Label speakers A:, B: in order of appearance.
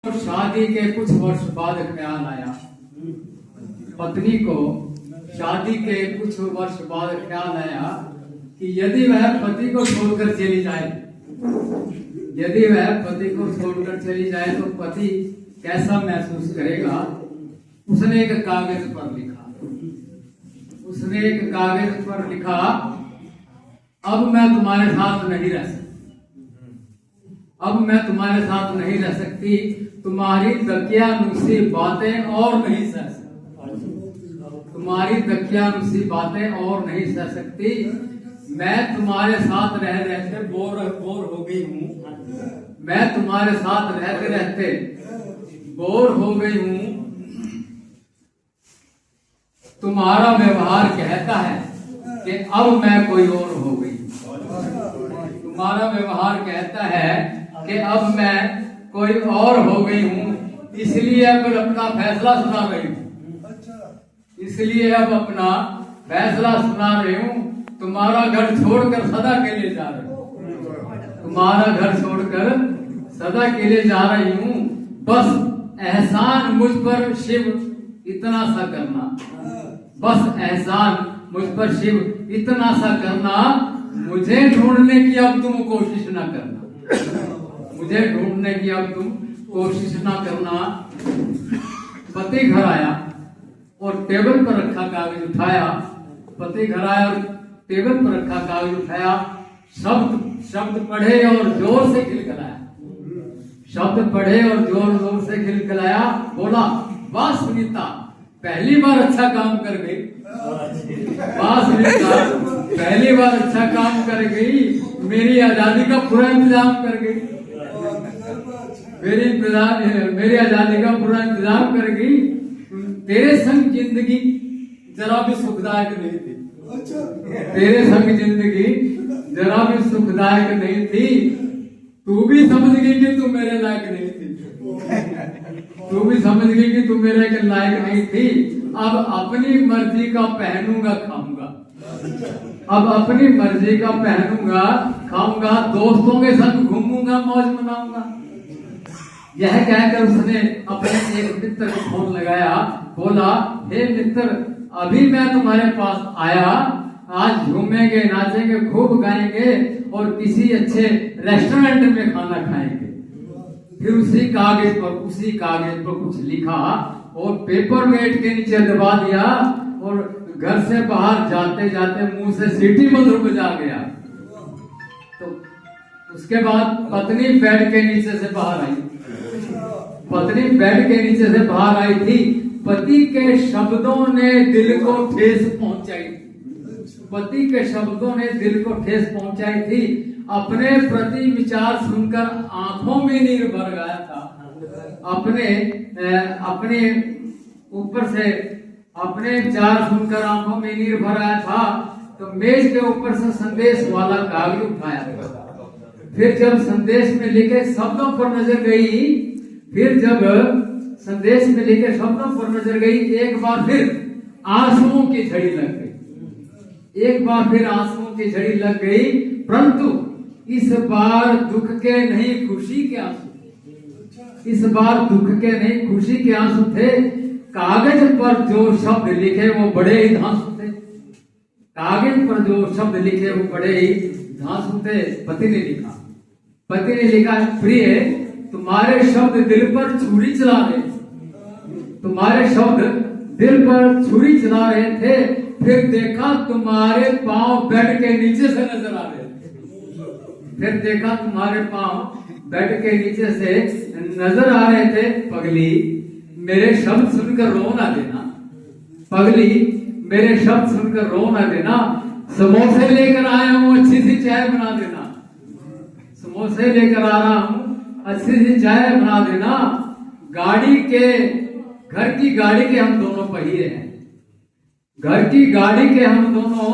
A: शादी के कुछ वर्ष बाद ख्याल आया, पत्नी को शादी के कुछ वर्ष बाद ख्याल आया कि यदि वह पति को छोड़कर चली जाए, यदि वह पति को छोड़कर चली जाए तो पति कैसा महसूस करेगा। उसने एक कागज पर लिखा, उसने एक कागज पर लिखा, अब मैं तुम्हारे साथ नहीं रह सकती, अब मैं तुम्हारे साथ नहीं रह सकती, तुम्हारी दकियानुसी बातें और नहीं सह सकती, तुम्हारी दकियानुसी बातें और नहीं सह सकती। मैं तुम्हारे साथ रह रहते बोर हो गई हूँ, मैं तुम्हारे साथ रहते रहते बोर हो गई हूँ। तुम्हारा व्यवहार कहता है कि अब मैं कोई और हो गई, तुम्हारा व्यवहार कहता है कि अब मैं कोई और हो गई हूँ, इसलिए अब अपना फैसला सुना रही हूँ, इसलिए अब अपना फैसला सुना रही हूँ। तुम्हारा घर छोड़कर सदा के लिए जा रही हूँ, तुम्हारा घर छोड़कर सदा के लिए जा रही हूँ। बस एहसान मुझ पर शिव इतना सा करना, बस एहसान मुझ पर शिव इतना सा करना, मुझे ढूंढने की अब तुम कोशिश ना करना, मुझे ढूंढने की अब तुम कोशिश ना करना। पति घर आया और टेबल पर रखा कागज उठाया, पति घर आया और टेबल पर रखा कागज उठाया, शब्द शब्द पढ़े और जोर से खिलखिलाया, शब्द पढ़े और जोर जोर से खिलखिलाया। बोला, वाह सुनीता, पहली बार अच्छा काम कर गई, वाह सुनीता, पहली बार अच्छा काम कर गई, मेरी आजादी का पूरा इंतजाम कर गई, मेरी आजादी का पूरा इंतजाम कर गई। तेरे संग जिंदगी जरा भी सुखदायक नहीं थी, तेरे संग जिंदगी जरा भी सुखदायक नहीं थी। तू भी समझ गई कि तू मेरे लायक नहीं थी, तू भी समझ गई कि तू मेरे के लायक नहीं थी। अब अपनी मर्जी का पहनूंगा खाऊंगा, अब अपनी मर्जी का पहनूंगा खाऊंगा, दोस्तों के संग घूमूंगा, मौज मनाऊंगा। यह कहकर उसने अपने एक मित्र को फोन लगाया, बोला, हे मित्र, अभी मैं तुम्हारे पास आया, आज घूमेंगे, नाचेंगे, खूब गाएंगे और किसी अच्छे रेस्टोरेंट में खाना खाएंगे। फिर उसी कागज पर कुछ लिखा और पेपर वेट के नीचे दबा दिया और घर से बाहर जाते जाते मुंह से सीटी मधुर बजा गया। तो उसके बाद पत्नी बेड के नीचे से बाहर आई, पत्नी बेड के नीचे से बाहर आई थी। पति के शब्दों ने दिल को ठेस पहुंचाई, पति के शब्दों ने दिल को ठेस पहुंचाई थी। अपने प्रति विचार सुनकर आंखों में नीर भर गया था, अपने ऊपर से अपने विचार सुनकर आंखों में नीर भर आया था। तो मेज के ऊपर से संदेश वाला कागज उठाया, फिर जब संदेश में लिखे शब्दों पर नजर गई, फिर जब संदेश में लिखे शब्दों पर नजर गई, एक बार फिर आंसुओं की झड़ी लग गई, एक बार फिर आंसुओं की झड़ी लग गई। परंतु इस बार दुख के नहीं खुशी के आंसू, इस बार दुख के नहीं खुशी के आंसू थे। कागज पर जो शब्द लिखे वो बड़े ही धांसू थे, कागज पर जो शब्द लिखे वो बड़े ही धांसू थे। पति ने लिखा, प्रिय, तुम्हारे शब्द दिल पर छुरी चला रहे, तुम्हारे शब्द दिल पर छुरी चला रहे थे। फिर देखा तुम्हारे पांव बेड के नीचे से नजर आ रहे थे, फिर देखा तुम्हारे पांव बेड के नीचे से नजर आ रहे थे। पगली, मेरे शब्द सुनकर रो ना देना, पगली, मेरे शब्द सुनकर रो ना देना। समोसे लेकर आया हूँ, अच्छी सी चाय बना देना, समोसे लेकर आ रहा हूँ, अच्छी सी चाय बना देना। घर की गाड़ी के हम दोनों पहिए हैं, घर की गाड़ी के हम दोनों